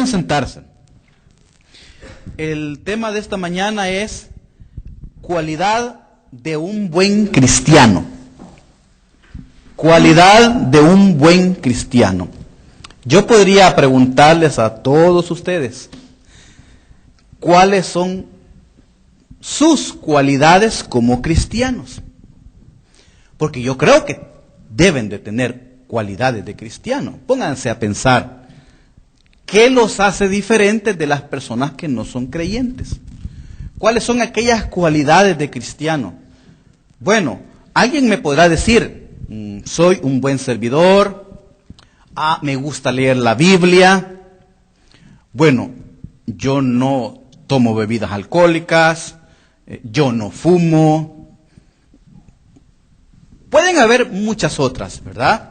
Pueden sentarse. El tema de esta mañana es cualidad de un buen cristiano. Cualidad de un buen cristiano. Yo podría preguntarles a todos ustedes, ¿cuáles son sus cualidades como cristianos? Porque yo creo que deben de tener cualidades de cristiano. Pónganse a pensar, ¿qué los hace diferentes de las personas que no son creyentes? ¿Cuáles son aquellas cualidades de cristiano? Bueno, alguien me podrá decir, soy un buen servidor, me gusta leer la Biblia, bueno, yo no tomo bebidas alcohólicas, yo no fumo. Pueden haber muchas otras, ¿verdad?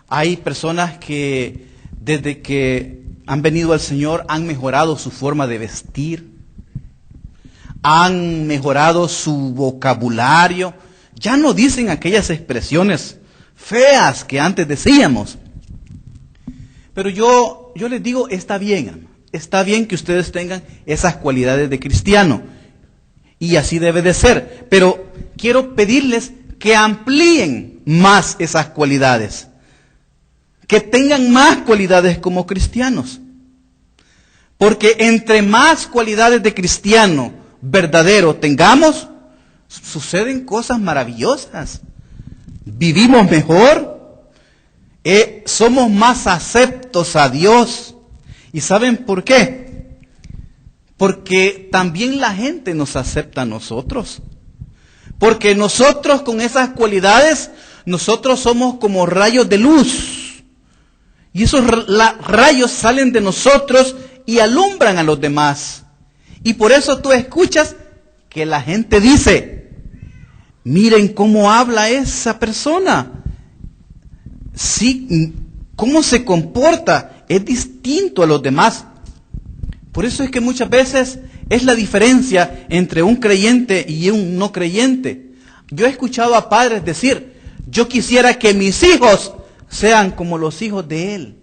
Hay personas que desde que han venido al Señor han mejorado su forma de vestir, han mejorado su vocabulario, ya no dicen aquellas expresiones feas que antes decíamos. Pero yo les digo, está bien que ustedes tengan esas cualidades de cristiano, y así debe de ser, pero quiero pedirles que amplíen más esas cualidades, que tengan más cualidades como cristianos, porque entre más cualidades de cristiano verdadero tengamos, suceden cosas maravillosas, vivimos mejor, somos más aceptos a Dios. ¿Y saben por qué? Porque también la gente nos acepta a nosotros. Porque nosotros con esas cualidades, nosotros somos como rayos de luz. Y esos rayos salen de nosotros y alumbran a los demás. Y por eso tú escuchas que la gente dice, miren cómo habla esa persona. Sí, cómo se comporta, es distinto a los demás. Por eso es que muchas veces es la diferencia entre un creyente y un no creyente. Yo he escuchado a padres decir, yo quisiera que mis hijos sean como los hijos de él,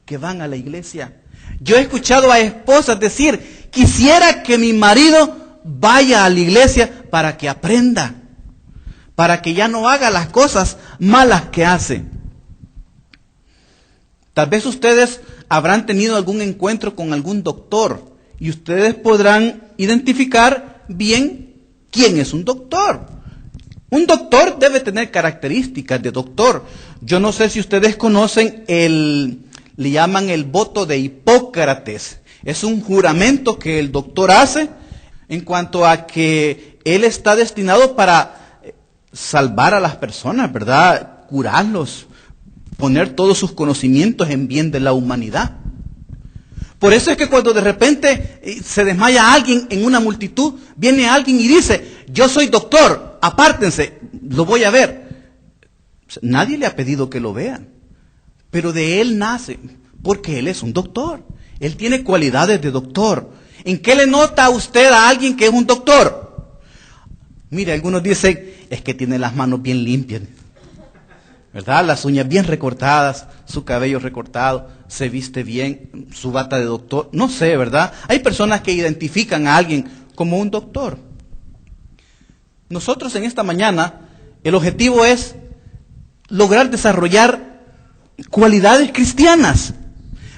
que van a la iglesia. Yo he escuchado a esposas decir, quisiera que mi marido vaya a la iglesia para que aprenda, para que ya no haga las cosas malas que hace. Tal vez ustedes habrán tenido algún encuentro con algún doctor y ustedes podrán identificar bien quién es un doctor. Un doctor debe tener características de doctor. Yo no sé si ustedes conocen le llaman el voto de Hipócrates. Es un juramento que el doctor hace en cuanto a que él está destinado para salvar a las personas, ¿verdad? Curarlos, poner todos sus conocimientos en bien de la humanidad. Por eso es que cuando de repente se desmaya alguien en una multitud, viene alguien y dice, yo soy doctor, apártense, lo voy a ver. Nadie le ha pedido que lo vean, pero de él nace, porque él es un doctor. Él tiene cualidades de doctor. ¿En qué le nota a usted a alguien que es un doctor? Mire, algunos dicen, es que tiene las manos bien limpias, ¿verdad? Las uñas bien recortadas, su cabello recortado, se viste bien, su bata de doctor, no sé, ¿verdad? Hay personas que identifican a alguien como un doctor. Nosotros en esta mañana, el objetivo es lograr desarrollar cualidades cristianas,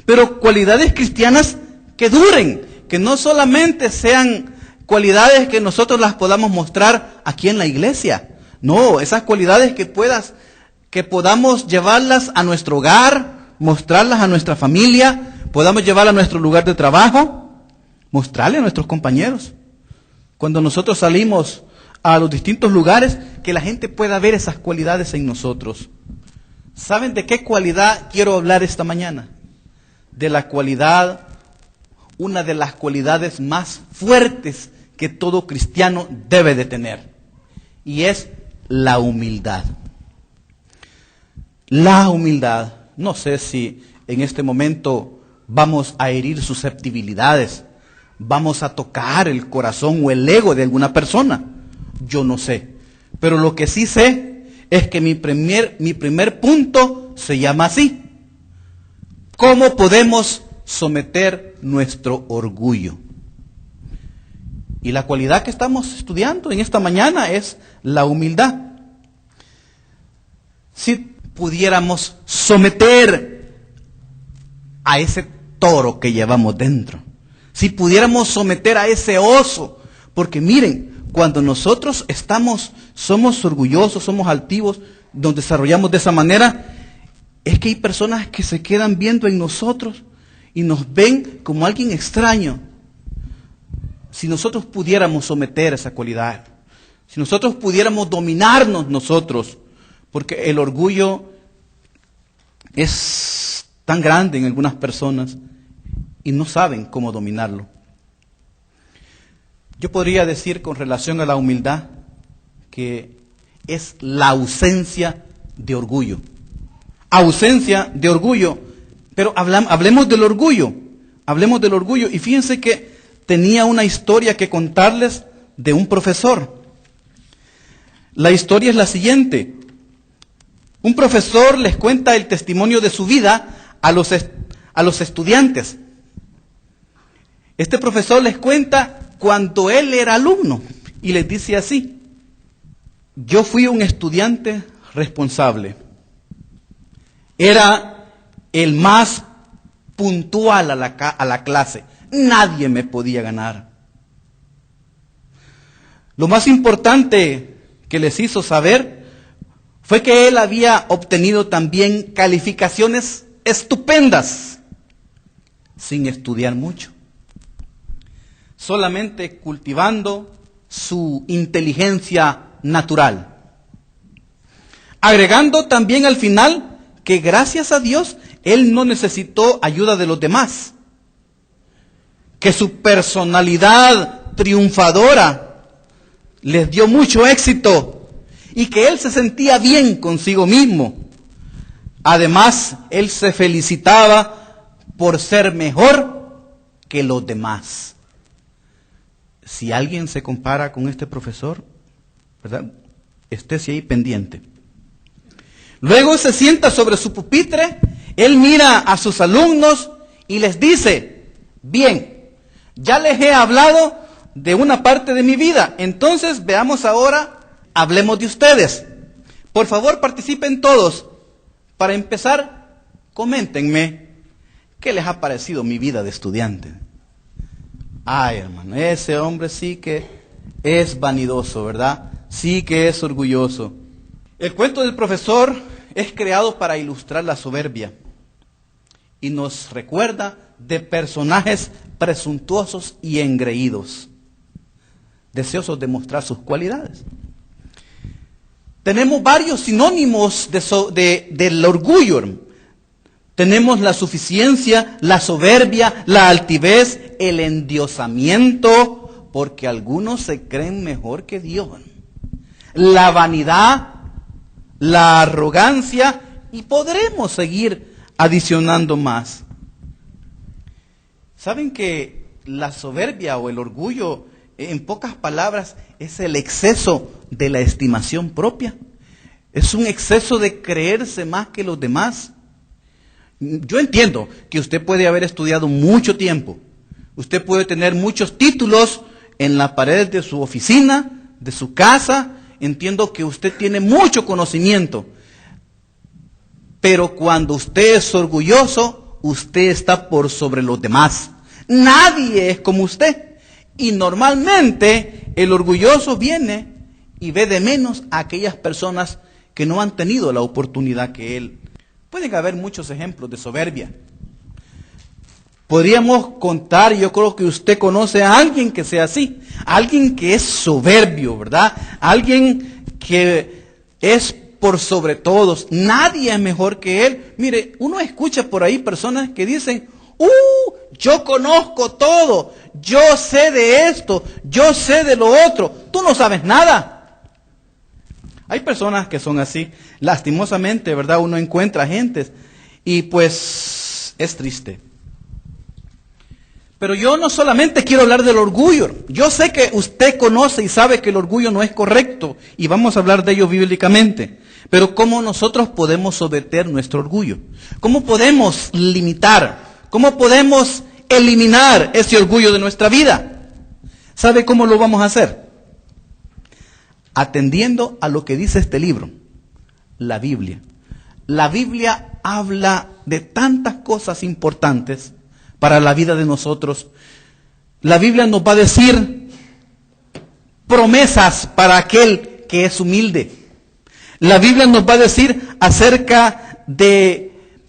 pero cualidades cristianas que duren, que no solamente sean cualidades que nosotros las podamos mostrar aquí en la iglesia, no, esas cualidades que podamos llevarlas a nuestro hogar, mostrarlas a nuestra familia, podamos llevarlas a nuestro lugar de trabajo, mostrarle a nuestros compañeros. Cuando nosotros salimos a los distintos lugares, que la gente pueda ver esas cualidades en nosotros. ¿Saben de qué cualidad quiero hablar esta mañana? De la cualidad, una de las cualidades más fuertes que todo cristiano debe de tener, y es la humildad. La humildad. No sé si en este momento vamos a herir susceptibilidades, vamos a tocar el corazón o el ego de alguna persona. Yo no sé. Pero lo que sí sé es que mi primer punto se llama así. ¿Cómo podemos someter nuestro orgullo. Y la cualidad que estamos estudiando en esta mañana es la humildad. Si pudiéramos someter a ese toro que llevamos dentro, si pudiéramos someter a ese oso, porque miren, cuando nosotros somos orgullosos, somos altivos, nos desarrollamos de esa manera, es que hay personas que se quedan viendo en nosotros y nos ven como alguien extraño. Si nosotros pudiéramos someter esa cualidad, si nosotros pudiéramos dominarnos nosotros, porque el orgullo es tan grande en algunas personas y no saben cómo dominarlo. Yo podría decir con relación a la humildad que es la ausencia de orgullo. Ausencia de orgullo. Pero hablemos del orgullo. Hablemos del orgullo. Y fíjense que tenía una historia que contarles de un profesor. La historia es la siguiente. Un profesor les cuenta el testimonio de su vida a los estudiantes. Este profesor les cuenta cuando él era alumno y les dice así: yo fui un estudiante responsable. Era el más puntual a la clase. Nadie me podía ganar. Lo más importante que les hizo saber fue que él había obtenido también calificaciones estupendas, sin estudiar mucho, solamente cultivando su inteligencia natural. Agregando también al final que gracias a Dios él no necesitó ayuda de los demás, que su personalidad triunfadora les dio mucho éxito y que él se sentía bien consigo mismo. Además, él se felicitaba por ser mejor que los demás. Si alguien se compara con este profesor, ¿verdad?, estése ahí pendiente. Luego se sienta sobre su pupitre, él mira a sus alumnos y les dice: bien, ya les he hablado de una parte de mi vida, entonces veamos ahora, hablemos de ustedes. Por favor, participen todos. Para empezar, coméntenme qué les ha parecido mi vida de estudiante. Ay, hermano, ese hombre sí que es vanidoso, ¿verdad? Sí que es orgulloso. El cuento del profesor es creado para ilustrar la soberbia y nos recuerda de personajes presuntuosos y engreídos, deseosos de mostrar sus cualidades. Tenemos varios sinónimos del orgullo. Tenemos la suficiencia, la soberbia, la altivez, el endiosamiento, porque algunos se creen mejor que Dios, la vanidad, la arrogancia, y podremos seguir adicionando más. ¿Saben que la soberbia o el orgullo, en pocas palabras, es el exceso de la estimación propia? Es un exceso de creerse más que los demás. Yo entiendo que usted puede haber estudiado mucho tiempo, usted puede tener muchos títulos en la pared de su oficina, de su casa, entiendo que usted tiene mucho conocimiento, pero cuando usted es orgulloso, usted está por sobre los demás. Nadie es como usted. Y normalmente el orgulloso viene y ve de menos a aquellas personas que no han tenido la oportunidad que él. Pueden haber muchos ejemplos de soberbia. Podríamos contar, yo creo que usted conoce a alguien que sea así, alguien que es soberbio, ¿verdad? Alguien que es por sobre todos, nadie es mejor que él. Mire, uno escucha por ahí personas que dicen: yo conozco todo, yo sé de esto, yo sé de lo otro, tú no sabes nada. Hay personas que son así, lastimosamente, ¿verdad? Uno encuentra gentes y pues es triste. Pero yo no solamente quiero hablar del orgullo, yo sé que usted conoce y sabe que el orgullo no es correcto y vamos a hablar de ello bíblicamente. Pero ¿cómo nosotros podemos someter nuestro orgullo? ¿Cómo podemos limitar? ¿Cómo podemos eliminar ese orgullo de nuestra vida? ¿Sabe cómo lo vamos a hacer? Atendiendo a lo que dice este libro, la Biblia. La Biblia habla de tantas cosas importantes para la vida de nosotros. La Biblia nos va a decir promesas para aquel que es humilde. La Biblia nos va a decir acerca de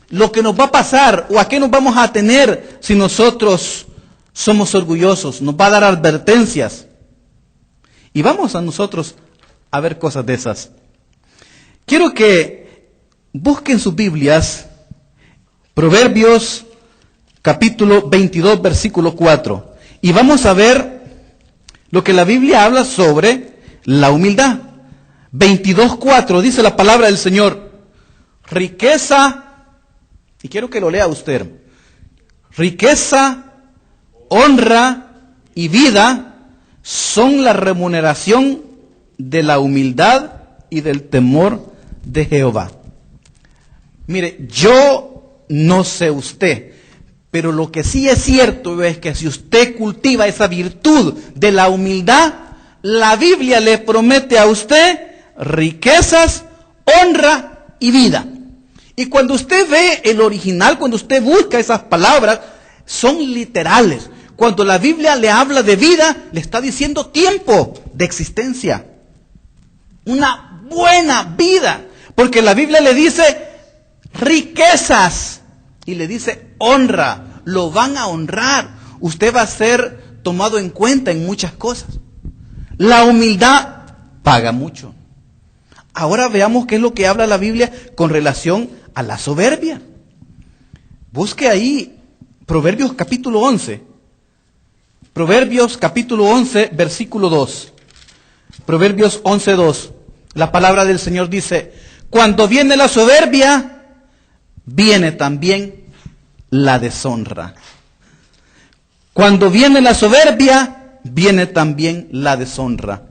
lo que nos va a pasar o a qué nos vamos a atener si nosotros somos orgullosos. Nos va a dar advertencias. Y vamos a nosotros a ver cosas de esas. Quiero que busquen sus Biblias, Proverbios capítulo 22, versículo 4. Y vamos a ver lo que la Biblia habla sobre la humildad. 22:4 dice la palabra del Señor: riqueza, y quiero que lo lea usted, riqueza, honra y vida son la remuneración de la humildad y del temor de Jehová. Mire, yo no sé usted, pero lo que sí es cierto es que si usted cultiva esa virtud de la humildad, la Biblia le promete a usted riquezas, honra y vida. Y cuando usted ve el original, cuando usted busca esas palabras, son literales. Cuando la Biblia le habla de vida, le está diciendo tiempo de existencia. Una buena vida. Porque la Biblia le dice riquezas y le dice honra. Lo van a honrar. Usted va a ser tomado en cuenta en muchas cosas. La humildad paga mucho. Ahora veamos qué es lo que habla la Biblia con relación a la soberbia. Busque ahí Proverbios capítulo 11. Proverbios capítulo 11, versículo 2. Proverbios 11:2. La palabra del Señor dice: cuando viene la soberbia, viene también la deshonra. Cuando viene la soberbia, viene también la deshonra.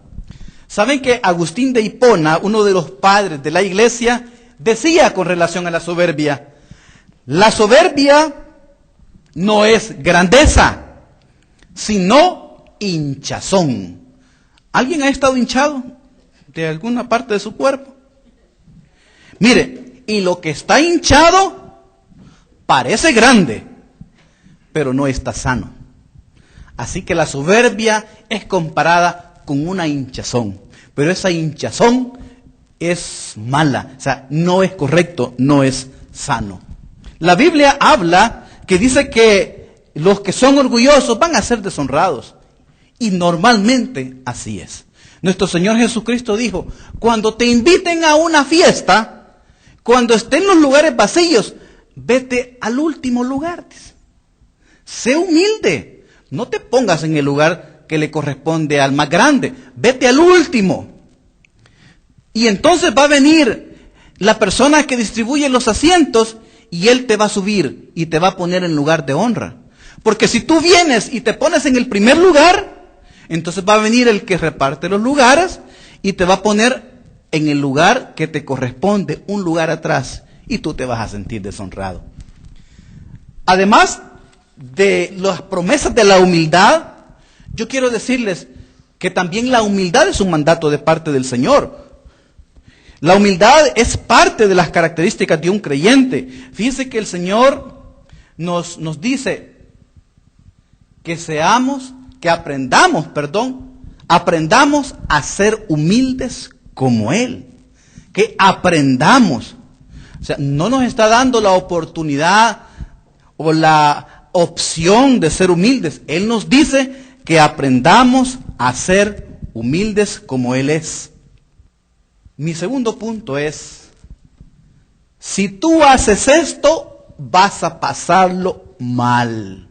¿Saben que Agustín de Hipona, uno de los padres de la iglesia, decía con relación a la soberbia: la soberbia no es grandeza, sino hinchazón? ¿Alguien ha estado hinchado de alguna parte de su cuerpo? Mire, y lo que está hinchado parece grande, pero no está sano. Así que la soberbia es comparada con una hinchazón, pero esa hinchazón es mala, o sea, no es correcto, no es sano. La Biblia habla que dice que los que son orgullosos van a ser deshonrados, y normalmente así es. Nuestro Señor Jesucristo dijo: cuando te inviten a una fiesta, cuando estén los lugares vacíos, vete al último lugar. Sé humilde, no te pongas en el lugar que le corresponde al más grande, vete al último. Y entonces va a venir la persona que distribuye los asientos y él te va a subir y te va a poner en lugar de honra. Porque si tú vienes y te pones en el primer lugar, entonces va a venir el que reparte los lugares y te va a poner en el lugar que te corresponde, un lugar atrás, y tú te vas a sentir deshonrado. Además de las promesas de la humildad, yo quiero decirles que también la humildad es un mandato de parte del Señor. La humildad es parte de las características de un creyente. Fíjense que el Señor nos dice que aprendamos a ser humildes como Él. Que aprendamos. O sea, no nos está dando la oportunidad o la opción de ser humildes. Él nos dice que aprendamos a ser humildes como Él es. Mi segundo punto es: si tú haces esto, vas a pasarlo mal.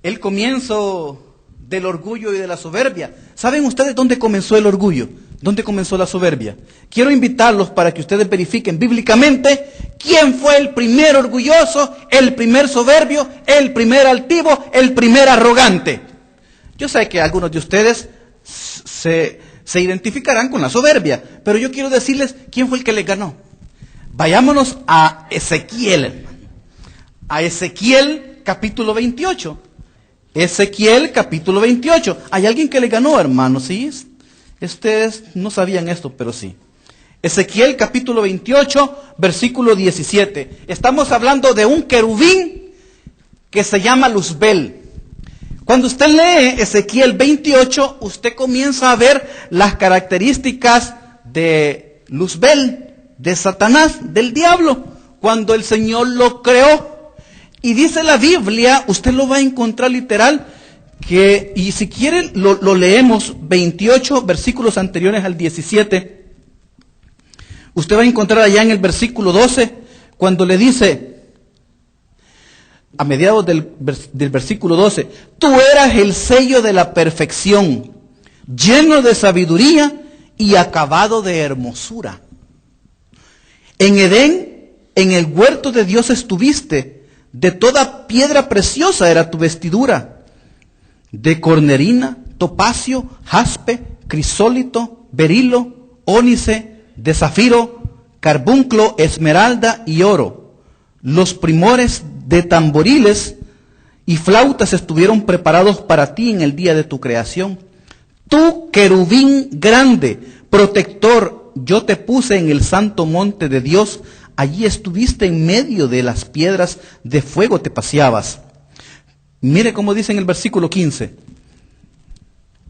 El comienzo del orgullo y de la soberbia. ¿Saben ustedes dónde comenzó el orgullo? ¿Dónde comenzó la soberbia? Quiero invitarlos para que ustedes verifiquen bíblicamente quién fue el primer orgulloso, el primer soberbio, el primer altivo, el primer arrogante. Yo sé que algunos de ustedes se identificarán con la soberbia, pero yo quiero decirles quién fue el que les ganó. Vayámonos a Ezequiel, hermano. a Ezequiel capítulo 28. Ezequiel capítulo 28. ¿Hay alguien que le ganó, hermano? ¿Sí? Ustedes no sabían esto, pero sí. Ezequiel capítulo 28, versículo 17. Estamos hablando de un querubín que se llama Luzbel. Cuando usted lee Ezequiel 28, usted comienza a ver las características de Luzbel, de Satanás, del diablo, cuando el Señor lo creó. Y dice la Biblia, usted lo va a encontrar literal, que, y si quiere lo leemos, 28 versículos anteriores al 17. Usted va a encontrar allá en el versículo 12, cuando le dice, a mediados del versículo 12, tú eras el sello de la perfección, lleno de sabiduría y acabado de hermosura. En Edén, en el huerto de Dios estuviste, de toda piedra preciosa era tu vestidura, de cornerina, topacio, jaspe, crisólito, berilo, ónice, de zafiro, carbunclo, esmeralda y oro. Los primores de tamboriles y flautas estuvieron preparados para ti en el día de tu creación. Tú, querubín grande, protector, yo te puse en el santo monte de Dios. Allí estuviste en medio de las piedras de fuego, te paseabas. Mire cómo dice en el versículo 15.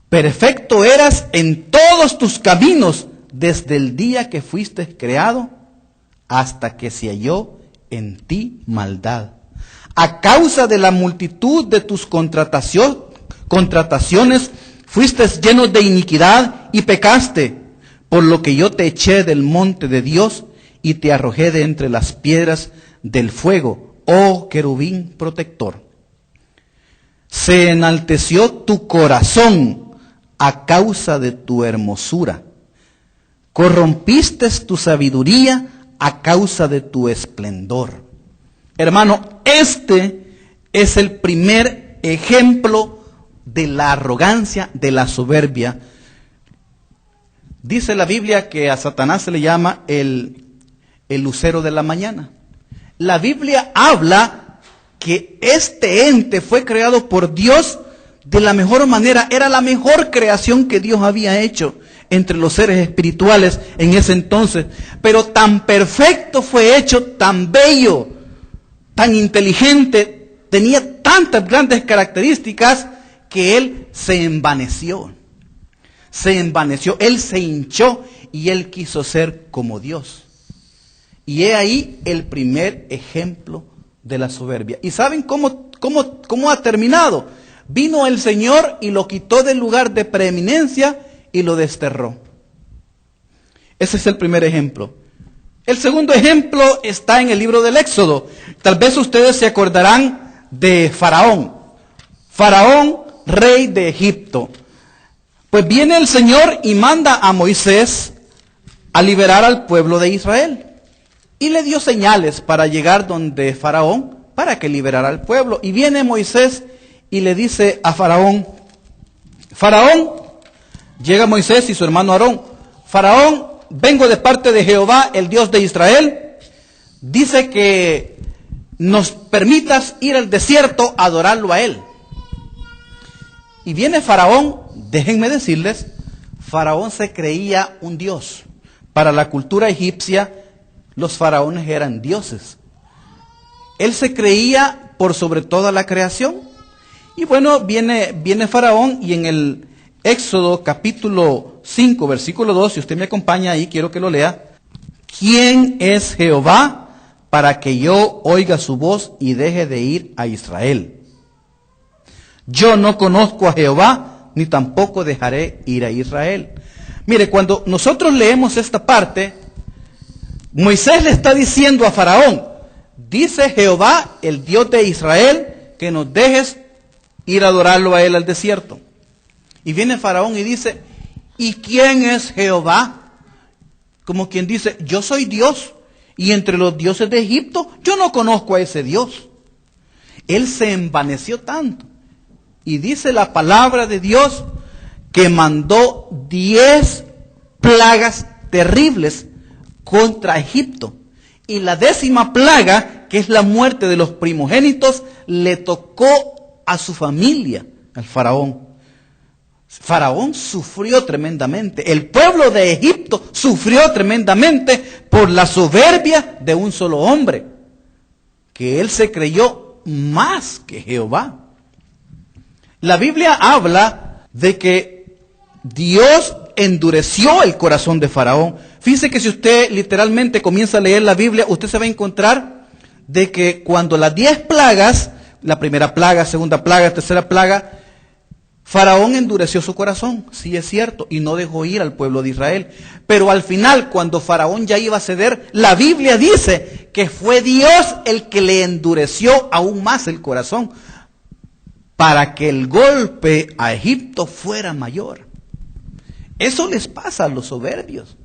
Perfecto eras en todos tus caminos, desde el día que fuiste creado hasta que se halló en ti maldad. A causa de la multitud de tus contrataciones, fuiste lleno de iniquidad y pecaste, por lo que yo te eché del monte de Dios y te arrojé de entre las piedras del fuego, oh querubín protector. Se enalteció tu corazón a causa de tu hermosura. Corrompiste tu sabiduría a causa de tu esplendor. Hermano, este es el primer ejemplo de la arrogancia, de la soberbia. Dice la Biblia que a Satanás se le llama el lucero de la mañana. La Biblia habla que este ente fue creado por Dios de la mejor manera. Era la mejor creación que Dios había hecho entre los seres espirituales en ese entonces. Pero tan perfecto fue hecho, tan bello, tan inteligente, tenía tantas grandes características que él se envaneció. Se envaneció, él se hinchó y él quiso ser como Dios. Y he ahí el primer ejemplo de la soberbia. ¿Y saben cómo ha terminado? Vino el Señor y lo quitó del lugar de preeminencia y lo desterró. Ese es el primer ejemplo. El segundo ejemplo está en el libro del Éxodo. Tal vez ustedes se acordarán de Faraón. Faraón, rey de Egipto. Pues viene el Señor y manda a Moisés a liberar al pueblo de Israel. Y le dio señales para llegar donde Faraón, para que liberara al pueblo. Y viene Moisés y le dice a Faraón, Faraón, llega Moisés y su hermano Aarón, Faraón, vengo de parte de Jehová, el Dios de Israel, dice que nos permitas ir al desierto a adorarlo a él. Y viene Faraón, déjenme decirles, Faraón se creía un dios. Para la cultura egipcia, los faraones eran dioses. Él se creía por sobre toda la creación. Y bueno, viene Faraón y en el Éxodo capítulo 5, versículo 2, si usted me acompaña ahí, quiero que lo lea. ¿Quién es Jehová para que yo oiga su voz y deje de ir a Israel? Yo no conozco a Jehová, ni tampoco dejaré ir a Israel. Mire, cuando nosotros leemos esta parte, Moisés le está diciendo a Faraón, dice Jehová, el Dios de Israel, que nos dejes ir a adorarlo a él al desierto. Y viene Faraón y dice, ¿y quién es Jehová? Como quien dice, yo soy Dios, y entre los dioses de Egipto, yo no conozco a ese Dios. Él se envaneció tanto. Y dice la palabra de Dios que mandó 10 plagas terribles contra Egipto. Y la 10ª plaga que es la muerte de los primogénitos, le tocó a su familia, al faraón. Faraón sufrió tremendamente. El pueblo de Egipto sufrió tremendamente por la soberbia de un solo hombre, que él se creyó más que Jehová. La Biblia habla de que Dios endureció el corazón de Faraón. Fíjese que si usted literalmente comienza a leer la Biblia, usted se va a encontrar de que cuando las 10 plagas, la primera plaga, segunda plaga, tercera plaga, Faraón endureció su corazón, sí es cierto, y no dejó ir al pueblo de Israel. Pero al final, cuando Faraón ya iba a ceder, la Biblia dice que fue Dios el que le endureció aún más el corazón, para que el golpe a Egipto fuera mayor. Eso les pasa a los soberbios.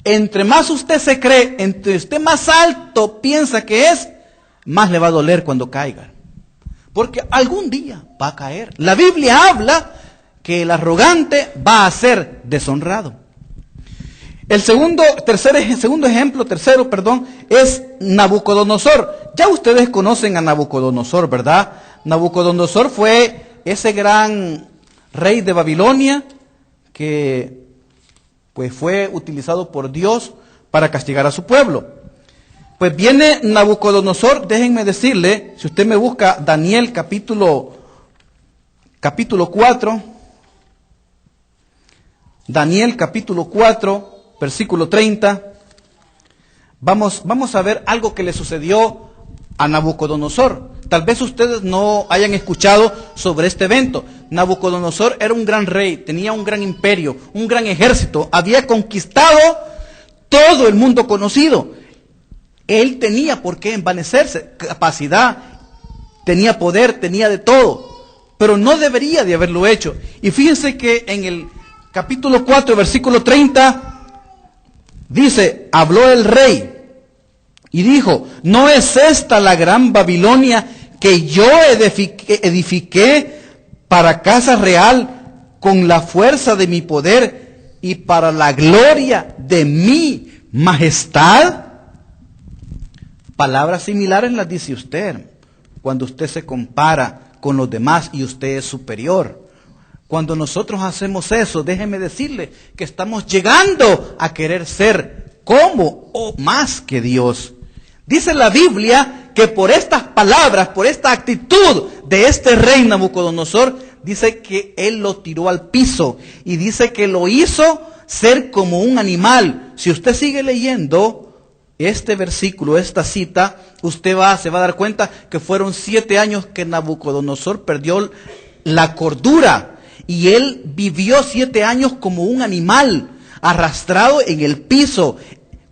Entre más usted se cree, entre usted más alto piensa que es, más le va a doler cuando caiga. Porque algún día va a caer. La Biblia habla que el arrogante va a ser deshonrado. El segundo ejemplo es Nabucodonosor. Ya ustedes conocen a Nabucodonosor, ¿verdad? Nabucodonosor fue ese gran rey de Babilonia que pues fue utilizado por Dios para castigar a su pueblo. Pues viene Nabucodonosor, déjenme decirle, si usted me busca Daniel capítulo 4, Daniel capítulo 4, versículo 30, vamos a ver algo que le sucedió a Nabucodonosor. Tal vez ustedes no hayan escuchado sobre este evento. Nabucodonosor era un gran rey, tenía un gran imperio, un gran ejército, había conquistado todo el mundo conocido. Él tenía por qué envanecerse, capacidad, tenía poder, tenía de todo, pero no debería de haberlo hecho. Y fíjense que en el capítulo 4, versículo 30, dice, habló el rey y dijo, ¿no es esta la gran Babilonia que yo edifiqué para casa real con la fuerza de mi poder y para la gloria de mi majestad? Palabras similares las dice usted cuando usted se compara con los demás y usted es superior. Cuando nosotros hacemos eso, déjeme decirle que estamos llegando a querer ser como o más que Dios. Dice la Biblia que por estas palabras, por esta actitud de este rey Nabucodonosor, dice que él lo tiró al piso y dice que lo hizo ser como un animal. Si usted sigue leyendo este versículo, esta cita, usted se va a dar cuenta que fueron 7 años que Nabucodonosor perdió la cordura y él vivió 7 años como un animal, arrastrado en el piso,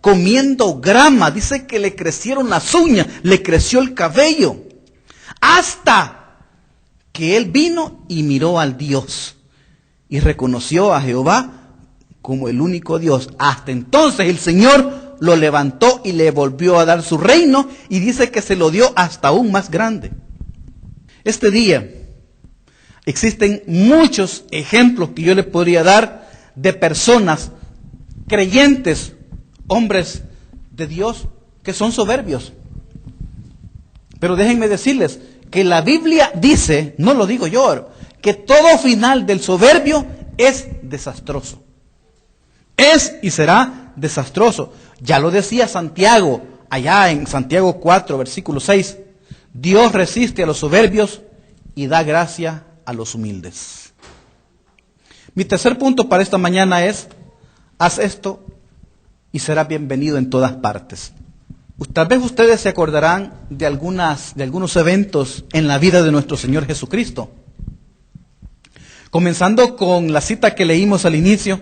comiendo grama. Dice que le crecieron las uñas, le creció el cabello, hasta que él vino y miró al Dios y reconoció a Jehová como el único Dios. Hasta entonces el Señor lo levantó y le volvió a dar su reino y dice que se lo dio hasta aún más grande. Este día existen muchos ejemplos que yo le podría dar de personas creyentes, hombres de Dios, que son soberbios. Pero déjenme decirles que la Biblia dice, no lo digo yo, que todo final del soberbio es desastroso. Es y será desastroso. Ya lo decía Santiago, allá en Santiago 4, versículo 6. Dios resiste a los soberbios y da gracia a los humildes. Mi tercer punto para esta mañana es, haz esto y serás bienvenido en todas partes. Tal vez ustedes se acordarán de algunos eventos en la vida de nuestro Señor Jesucristo. Comenzando con la cita que leímos al inicio,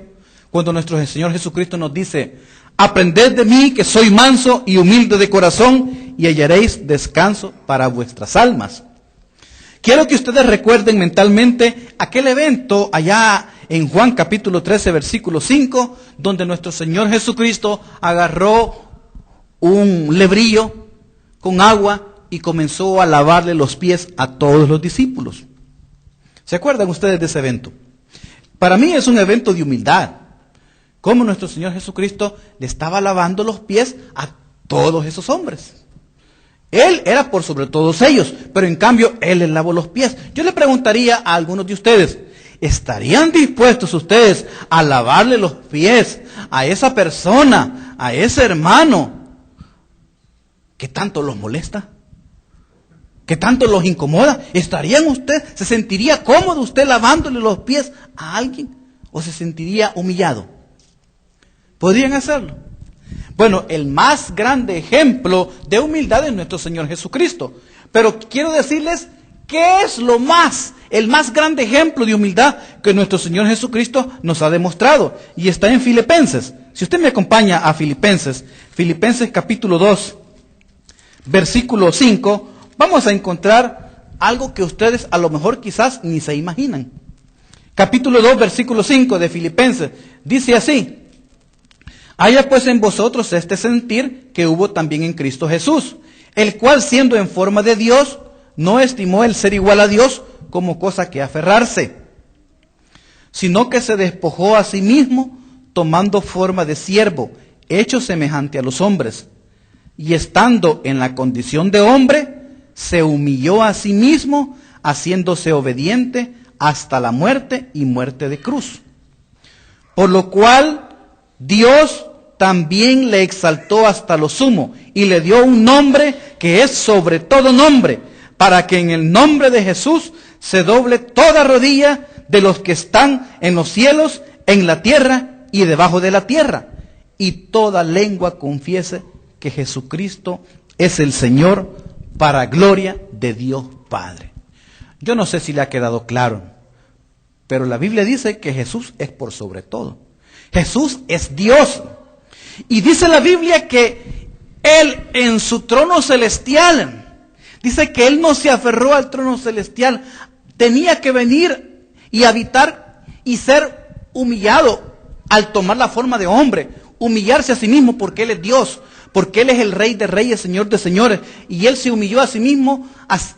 cuando nuestro Señor Jesucristo nos dice, aprended de mí que soy manso y humilde de corazón y hallaréis descanso para vuestras almas. Quiero que ustedes recuerden mentalmente aquel evento allá en Juan capítulo 13, versículo 5, donde nuestro Señor Jesucristo agarró un lebrillo con agua y comenzó a lavarle los pies a todos los discípulos. ¿Se acuerdan ustedes de ese evento? Para mí es un evento de humildad. Como nuestro Señor Jesucristo le estaba lavando los pies a todos esos hombres. Él era por sobre todos ellos, pero en cambio Él les lavó los pies. Yo le preguntaría a algunos de ustedes, ¿estarían dispuestos ustedes a lavarle los pies a esa persona, a ese hermano, que tanto los molesta? ¿Que tanto los incomoda? ¿Estarían ustedes, se sentiría cómodo usted lavándole los pies a alguien? ¿O se sentiría humillado? ¿Podrían hacerlo? Bueno, el más grande ejemplo de humildad es nuestro Señor Jesucristo. Pero quiero decirles, ¿qué es el más grande ejemplo de humildad que nuestro Señor Jesucristo nos ha demostrado? Y está en Filipenses. Si usted me acompaña a Filipenses capítulo 2, versículo 5, vamos a encontrar algo que ustedes a lo mejor quizás ni se imaginan. Capítulo 2, versículo 5 de Filipenses, dice así: haya pues en vosotros este sentir que hubo también en Cristo Jesús, el cual siendo en forma de Dios, no estimó el ser igual a Dios como cosa que aferrarse, sino que se despojó a sí mismo, tomando forma de siervo, hecho semejante a los hombres, y estando en la condición de hombre, se humilló a sí mismo, haciéndose obediente hasta la muerte y muerte de cruz. Por lo cual Dios también le exaltó hasta lo sumo y le dio un nombre que es sobre todo nombre, para que en el nombre de Jesús se doble toda rodilla de los que están en los cielos, en la tierra y debajo de la tierra, y toda lengua confiese que Jesucristo es el Señor, para gloria de Dios Padre. Yo no sé si le ha quedado claro, pero la Biblia dice que Jesús es por sobre todo. Jesús es Dios. Y dice la Biblia que Él en su trono celestial, dice que Él no se aferró al trono celestial, tenía que venir y habitar y ser humillado al tomar la forma de hombre, humillarse a sí mismo porque Él es Dios, porque Él es el Rey de Reyes, Señor de Señores, y Él se humilló a sí mismo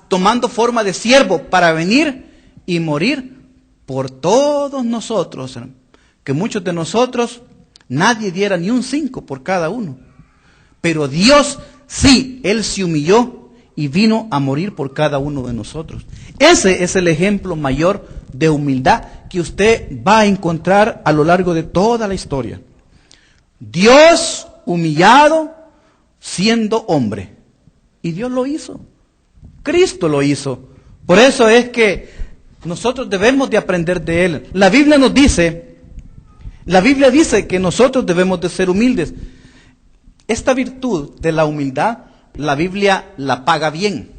tomando forma de siervo para venir y morir por todos nosotros, que muchos de nosotros nadie diera ni un 5 por cada uno, pero Dios sí, Él se humilló y vino a morir por cada uno de nosotros. Ese es el ejemplo mayor de humildad que usted va a encontrar a lo largo de toda la historia. Dios humillado siendo hombre. Y Dios lo hizo. Cristo lo hizo. Por eso es que nosotros debemos de aprender de Él. La Biblia dice que nosotros debemos de ser humildes. Esta virtud de la humildad, la Biblia la paga bien.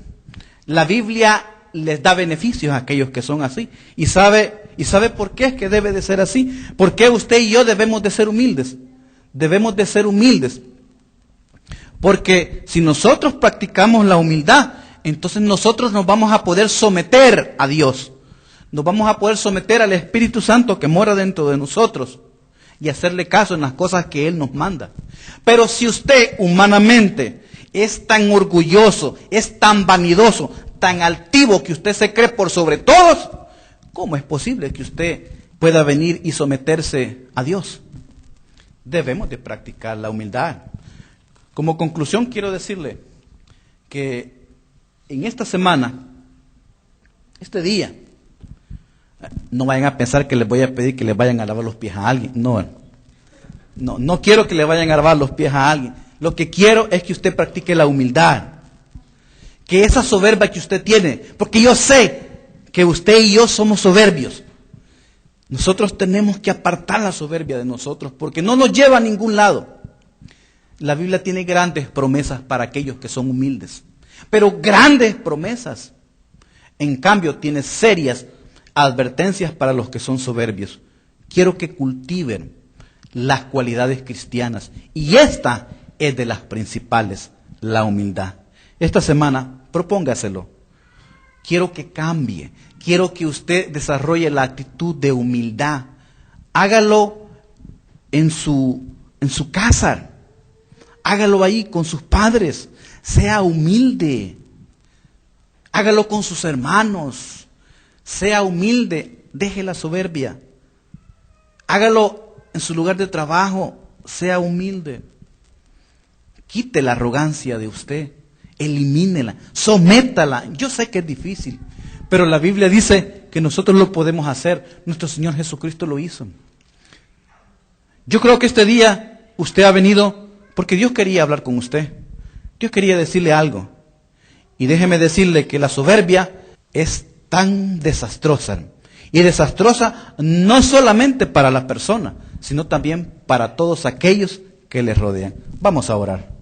La Biblia les da beneficios a aquellos que son así. ¿Y sabe por qué es que debe de ser así? Porque usted y yo debemos de ser humildes. Debemos de ser humildes. Porque si nosotros practicamos la humildad, entonces nosotros nos vamos a poder someter a Dios. Nos vamos a poder someter al Espíritu Santo que mora dentro de nosotros y hacerle caso en las cosas que Él nos manda. Pero si usted humanamente es tan orgulloso, es tan vanidoso, tan altivo que usted se cree por sobre todos, ¿cómo es posible que usted pueda venir y someterse a Dios? Debemos de practicar la humildad. Como conclusión quiero decirle que en esta semana, este día, no vayan a pensar que les voy a pedir que les vayan a lavar los pies a alguien. No quiero que le vayan a lavar los pies a alguien. Lo que quiero es que usted practique la humildad. Que esa soberbia que usted tiene, porque yo sé que usted y yo somos soberbios. Nosotros tenemos que apartar la soberbia de nosotros porque no nos lleva a ningún lado. La Biblia tiene grandes promesas para aquellos que son humildes, pero grandes promesas. En cambio, tiene serias advertencias para los que son soberbios. Quiero que cultiven las cualidades cristianas y esta es de las principales, la humildad. Esta semana, propóngaselo. Quiero que cambie, quiero que usted desarrolle la actitud de humildad. Hágalo en su casa. Hágalo ahí con sus padres. Sea humilde. Hágalo con sus hermanos. Sea humilde. Deje la soberbia. Hágalo en su lugar de trabajo. Sea humilde. Quite la arrogancia de usted. elimínela, sométala. Yo sé que es difícil, pero la Biblia dice que nosotros lo podemos hacer. Nuestro Señor Jesucristo lo hizo. Yo creo que este día usted ha venido porque Dios quería hablar con usted. Dios quería decirle algo. Y déjeme decirle que la soberbia es tan desastrosa. Y desastrosa no solamente para la persona, sino también para todos aquellos que les rodean. Vamos a orar.